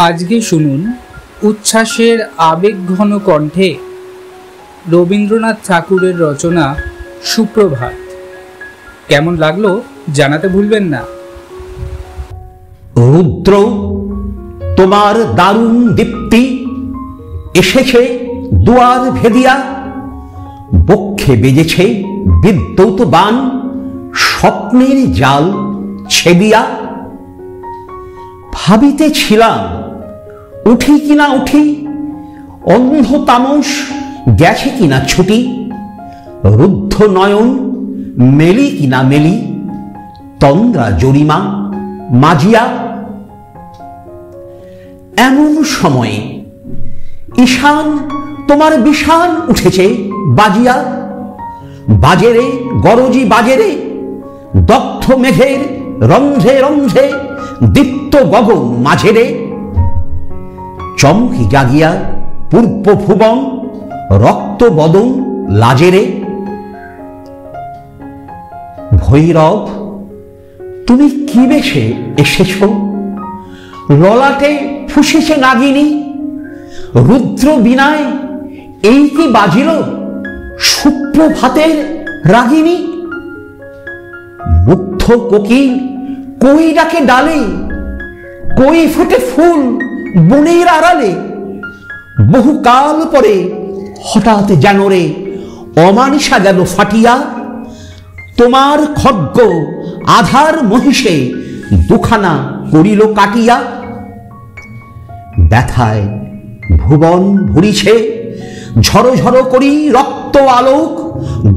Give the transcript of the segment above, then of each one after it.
আজকে শুনুন উচ্ছ্বাসের আবেগঘন কণ্ঠে রবীন্দ্রনাথ ঠাকুরের রচনা সুপ্রভাত। কেমন লাগলো জানাতে ভুলবেন না। রুদ্র, তোমার দারুণ দীপ্তি এসেছে দুয়ার ভেদিয়া, বক্ষে বেজেছে বিদ্যুৎ বাণ, স্বপ্নের জাল ছেদিয়া। ভাবিতেছিলাম উঠি কিনা উঠি, অন্ধ তামস গেছে কিনা ছুটি, রুদ্ধ নয়ন মেলি কিনা মেলি, তন্দ্রা জরিমা মাজিয়া। এমন সময়ে ঈশান তোমার বিষাণ উঠেছে বাজিয়া, বাজেরে গরজি বাজেরে, দগ্ধ মেঘের রন্ধ্রে রন্ধ্রে, দীপ্ত গগন মাঝেরে। চমকি জাগিয়া পূর্ব ভুবন, রক্ত বদন লাজেরে। ভৈরব, তুমি কি বেশে এসেছ? ললাটে ফুসেছে নাগিনী, রুদ্র বিনায় এই কি বাজিল সুপ্রভাতের রাগিনী। মুগ্ধ কোকিল কই ডাকে ডালে, কই ফোটে ফুল বনের আড়ালে। বহুকাল পরে হঠাৎ যেন রে অমানিসা গেল ফাটিয়া, তোমার খড়্গ আধার মহিষে দুখানা করিল কাটিয়া। ব্যথায় ভুবন ভরিছে ঝড়ো ঝড়ো করি রক্ত আলোক,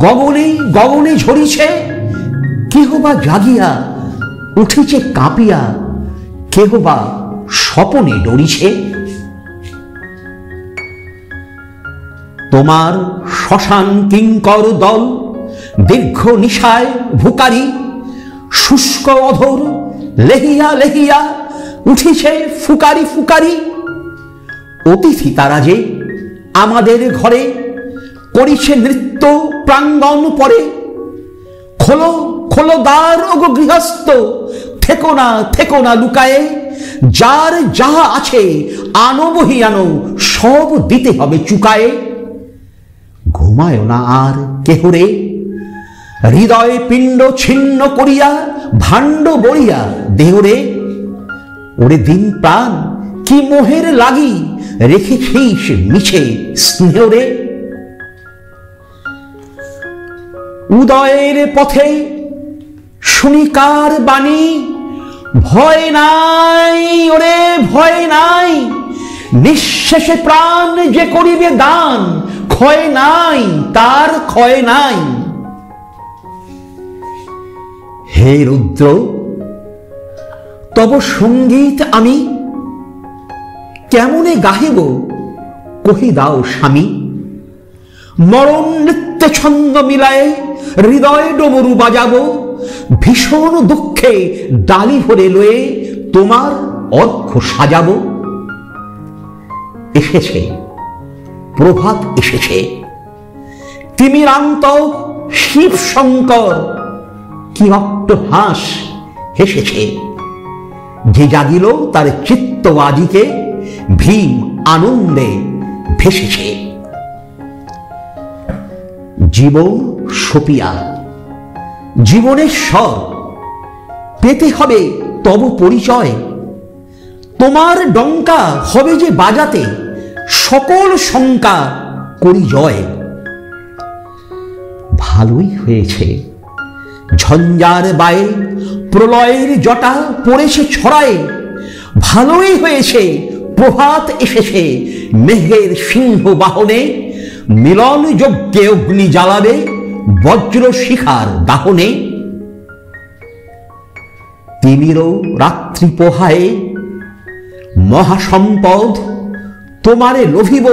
গগনে গগনে ঝরিছে। কেহ বা জাগিয়া উঠিছে কাঁপিয়া, কেহ বা স্বপনে ডরিছে। তোমার শ্মশান কিঙ্কর দল দীর্ঘ নিশায় ভুকারি, শুষ্ক অধর লেহিয়া লেহিয়া উঠিছে ফুকারি ফুকারি। অতিথি তারা যে আমাদের ঘরে করিছে নৃত্য প্রাঙ্গণ পরে। খোলো খোলো দ্বার ওগো গৃহস্থ, থেকো না লুকায়ে। যার যাহা আছে আনো বহি আনো, সব দিতে হবে চুকায়ে। ঘুমায় না আর কেহরে, হৃদয় পিণ্ড ছিন্ন করিয়া ভাণ্ড বড়িয়া দেহরে। ওরে দিন প্রাণ কি মোহের লাগি, রেখেছিস মিছে স্নেহরে। উদয়ের পথে শুনি কার বাণী, ভয় নাই ওরে ভয় নাই। নিঃশেষে প্রাণ যে করিবে দান, ক্ষয় নাই তার ক্ষয় নাই। হে রুদ্র, তব সঙ্গীত আমি কেমনে গাহিব কহি দাও স্বামী। মরণ নৃত্য ছন্দ মিলায়ে হৃদয় ডমরু বাজাবো, ভীষণ দুঃখে ডালি ভরে লয়ে তোমার অর্ঘ্য সাজাবো। এসেছে প্রভাত এসেছে, তিমিরান্ত শিব শঙ্কর কি অট্টহাস হেসেছে। যে জাগিল তার চিত্ত আজিকে, ভীম আনন্দে ভেসেছে। জীবন সপিয়া জীবনের স্বর পেতে হবে তব পরিচয়। তোমার ডঙ্কা হবে যে বাজাতে, সকল শঙ্কা করি জয়। ভালোই হয়েছে ঝঞ্ঝার বায়ে প্রলয়ের জটা পড়েছে ছড়ায়। ভালোই হয়েছে প্রভাত এসেছে মেঘের সিংহ বাহনে। মিলন যজ্ঞে অগ্নি জ্বালাবে বজ্র শিখার দাহনে। তিমিরও রাত্রি পোহায়ে মহাসম্পদ তোমারে লোভিব।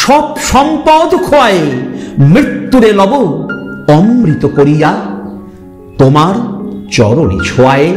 সব সম্পদ খোয়ায়ে মৃত্যুরে লব অমৃত করিয়া, তোমার চরণে ছোঁয়ায়ে।